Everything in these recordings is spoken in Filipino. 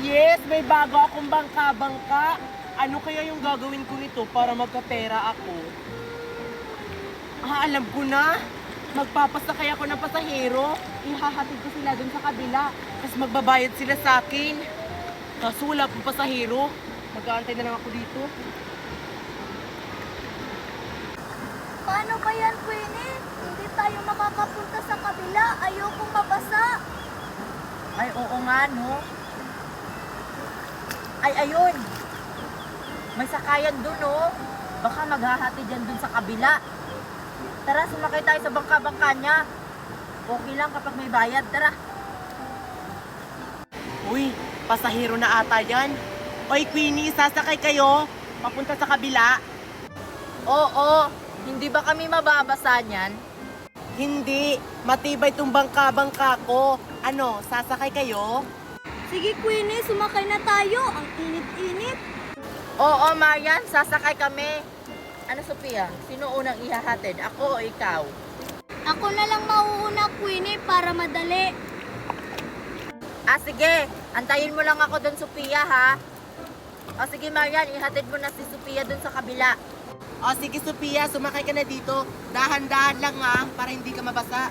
Yes, may bago akong bangka-bangka. Ano kaya yung gagawin ko nito para magkapera ako? Alam ko na. Magpapasakay ako ng pasahero. Ihahatid ko sila dun sa kabila. Tapos magbabayad sila sa akin. Kaso wala pong pasahero. Mag-aantay na lang ako dito. Paano ba yan, Queenie? Hindi tayo makakapunta sa kabila. Ayokong mabasa. Ay, oo nga, no? Ay, ayun. May sakayan dun, no? Baka maghahatid yan dun sa kabila. Tara, sumakay tayo sa bangka-bangka niya. Okay lang kapag may bayad, tara. Uy, pasahero na ata yan. Oy, Queenie, sasakay kayo. Papunta sa kabila. Oo, hindi ba kami mababasa niyan? Hindi. Matibay tong bangka-bangka ko. Ano, sasakay kayo? Sige, Queenie, sumakay na tayo. Ang init-init. Oo, Marian, sasakay kami. Ano, Sophia? Sino unang ihahatid? Ako o ikaw? Ako na lang mauuna, Queenie, para madali. Sige. Antayin mo lang ako doon, Sophia, ha? Sige, Marian, ihatid mo na si Sophia doon sa kabila. Sige, Sophia, sumakay ka na dito. Dahan-dahan lang ha, para hindi ka mabasa.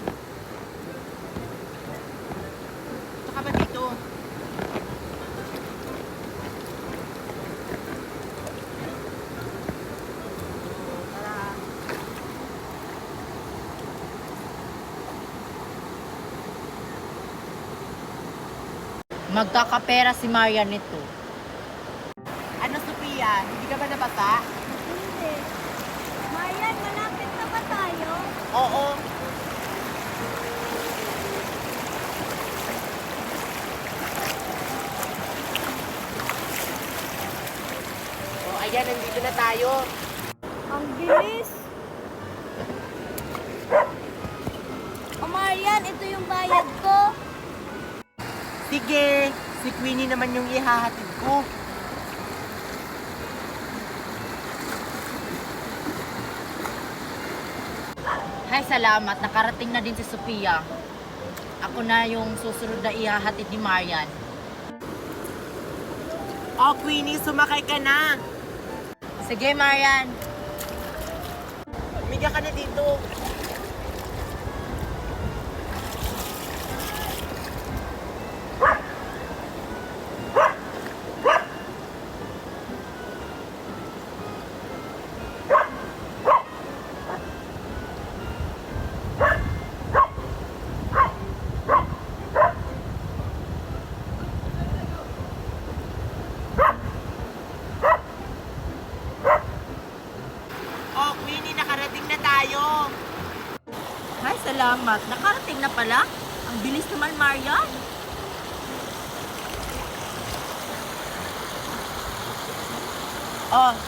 Ito ka ba dito? Magkakapera si Marian nito. Ano, Sophia? Hindi ka ba nabasa? Hindi. Marian, malapit na ba tayo? Oo. Ayan, nandito na tayo. Ang bilis. Marian, ito yung bayad ko. Sige, si Queenie naman yung ihahatid ko. Hay, salamat. Nakarating na din si Sophia. Ako na yung susunod na ihahatid ni Marian. Queenie, sumakay ka na. Sige, Marian. Umiga ka na dito. Queenie, nakarating na tayo. Hay, salamat. Nakarating na pala. Ang bilis naman, Marian.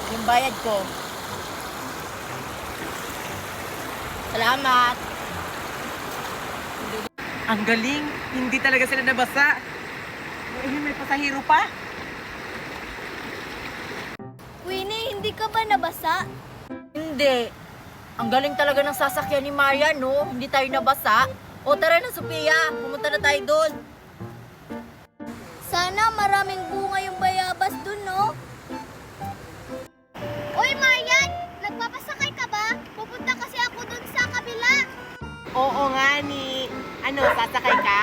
Yung bayad ko. Salamat. Ang galing, hindi talaga sila nabasa. May pasahero pa. Queenie, hindi ka ba nabasa? Hindi. Ang galing talaga ng sasakyan ni Marian, no? Hindi tayo nabasa. Tara na, Sophia. Pumunta na tayo doon. Sana maraming bunga yung bayabas dun, no? Uy, Marian! Nagpapasakay ka ba? Pupunta kasi ako dun sa kabila. Oo nga ni. Ano, sasakay ka?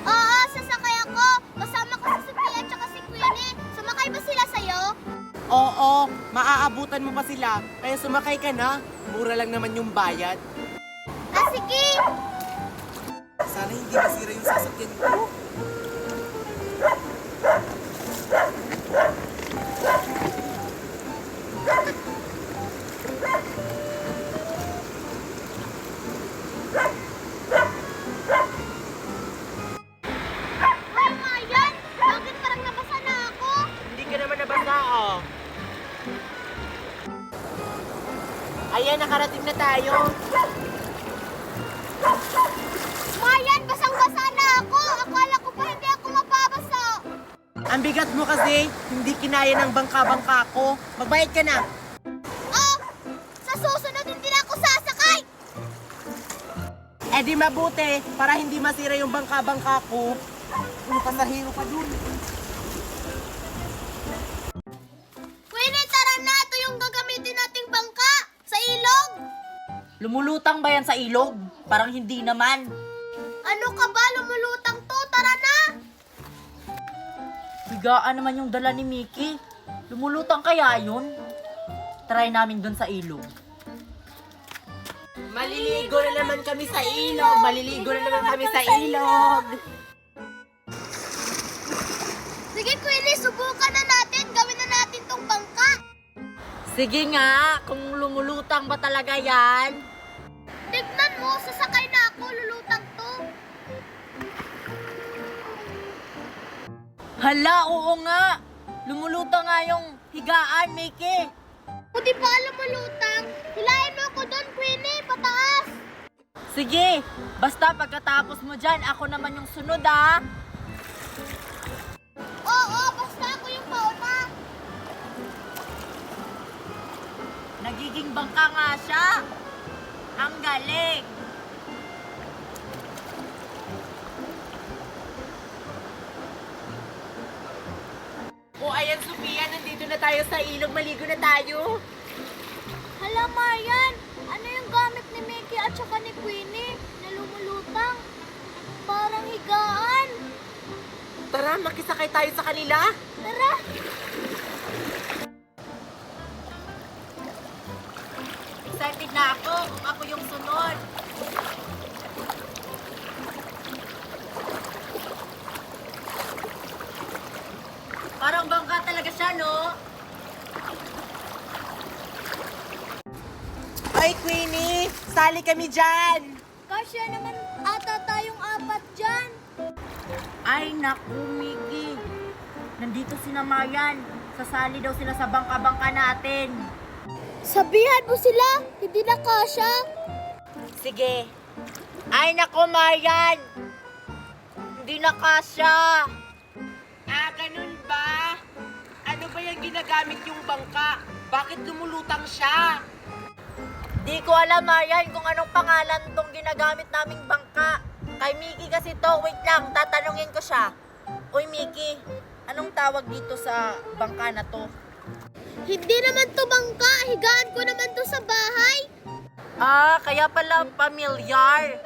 Oo, sasakay ako. Kasama ko si Sophia at si Queenie. Sumakay ba sila sa'yo? Oo, maaabutan mo pa sila. Kaya sumakay ka na. Mura lang naman yung bayad. Sige! Sana hindi masira yung sasakyan ko. Uy, Marian! Bakit parang nabasa na ako? Hindi ka naman nabasa, oh. Ayan, nakarating na tayo. Marian, basang-basa na ako! Akala ko pa hindi ako mapabasa. Ang bigat mo kasi, hindi kinaya ng bangka-bangka ko. Magbayad ka na. Sa susunod hindi na ako sasakay! Di mabuti para hindi masira yung bangka-bangka ko. Yung pasahero pa dun. Lumulutang ba yan sa ilog? Parang hindi naman. Ano ka ba? Lumulutang to. Tara na! Higaan naman yung dala ni Mickey. Lumulutang kaya yun? Try namin dun sa ilog. Maliligo na naman kami sa ilog. Maliligo na naman kami sa ilog. Sige, Queenie, subukan na natin. Gawin na natin tong bangka. Sige nga, kung lumulutang ba talaga yan? Tignan mo, sasakay na ako. Lulutang to. Hala, oo nga. Lumulutang nga yung higaan, Mickey. O di ba lumulutang? Hilahin mo ako doon, Queenie. Pataas. Sige, basta pagkatapos mo dyan, ako naman yung sunod ah. Oo, basta ako yung pauna. Nagiging bangka nga siya. Ang galing. O ayan, Sophia, nandito na tayo sa ilog. Maligo na tayo. Hala, Marian. Ano yung gamit ni Mickey at saka ni Queenie na lumulutang? Parang higaan. Tara, makisakay tayo sa kanila. Tara. Excited na ako kung ako yung sunod. Parang bangka talaga siya, no? Ay, Queenie, sali kami dyan. Kasya naman ata tayong apat dyan. Ay, naku, Mickey. Nandito si Namayan. Sasali daw sila sa bangka-bangka natin. Sabihan mo sila, hindi na kasya. Sige. Ay, naku, Mayan. Hindi na kasya. Ah, ganun ba? Ano ba yung ginagamit yung bangka? Bakit lumulutang siya? Di ko alam, Mayan, kung anong pangalan tong ginagamit naming bangka. Kay Mickey kasi to. Wait lang, tatanungin ko siya. Uy, Mickey, anong tawag dito sa bangka na to? Hindi naman to bangka, higaan ko naman to sa bahay. Ah, kaya pala pamilyar.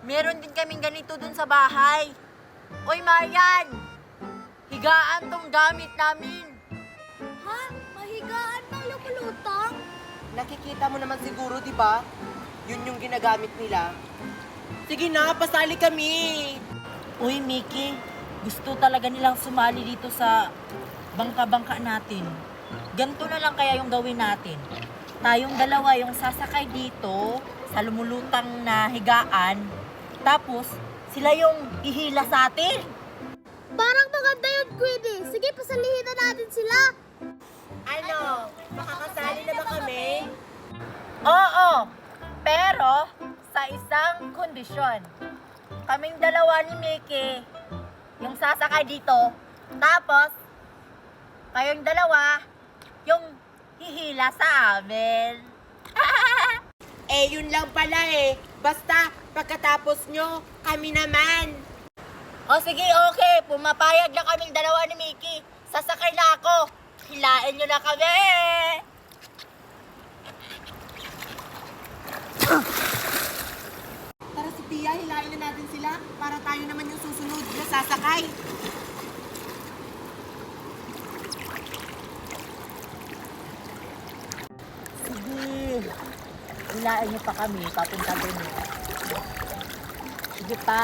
Meron din kaming ganito dun sa bahay. Uy, Mayan, higaan tong gamit namin. Ha? Mahigaan pang lumulutang? Nakikita mo naman siguro, di ba? Yun yung ginagamit nila. Sige na, pasali kami. Uy, Mickey, gusto talaga nilang sumali dito sa bangka-bangka natin. Ganito na lang kaya yung gawin natin. Tayong dalawa yung sasakay dito sa lumulutang na higaan. Tapos, sila yung ihila sa atin. Parang maganda yun, Queenie. Sige, pasalihin na natin sila. Ano? Makakasali na ba kami? Oo, pero sa isang kondisyon. Kaming dalawa ni Mickey yung sasakay dito. Tapos, kayong dalawa yung hihila sa amin. Eh, yun lang pala eh. Basta, pagkatapos nyo, kami naman. O sige, okay. Pumapayag na kaming dalawa ni Mickey. Sasakay na ako. Hilain nyo na kami. Tara, Sophia, hilain na natin sila para tayo naman yung susunod na sasakay. Sige. Hilain nyo pa kami. Papunta din eh. Sige pa.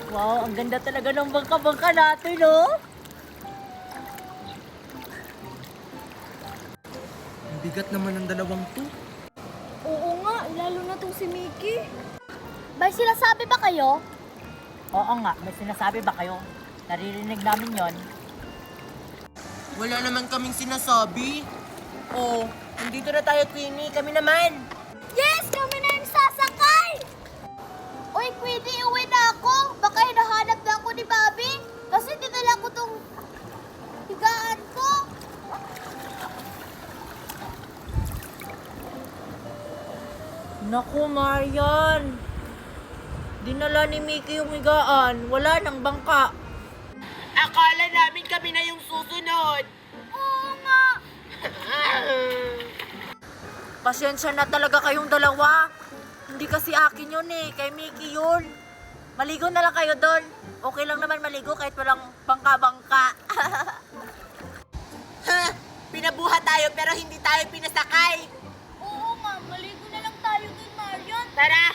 Wow, ang ganda talaga ng bangka-bangka natin, no? Ang bigat naman ng dalawang to. Oo nga, lalo na tong si Mickey. May sinasabi ba kayo? Oo nga, may sinasabi ba kayo? Naririnig namin yon. Wala naman kaming sinasabi. Oh, nandito na tayo, Queenie. Kami naman. Yes! Kami na yung sasakay! Uy, Queenie, uwi na ako. Baka hinahanap na ako ni Bobby. Kasi dinala ko tong higaan ko. Naku, Marian. Dinala ni Mickey yung higaan. Wala nang bangka. Akala namin kami na yung susunod. Oo nga. Pasensya na talaga kayong dalawa. Hindi kasi akin yun eh, kay Mickey yun. Maligo na lang kayo doon. Okay lang naman maligo kahit walang bangka-bangka. Pinabuhat tayo pero hindi tayo pinasakay. Oo nga, maligo na lang tayo dun, Marian. Tara!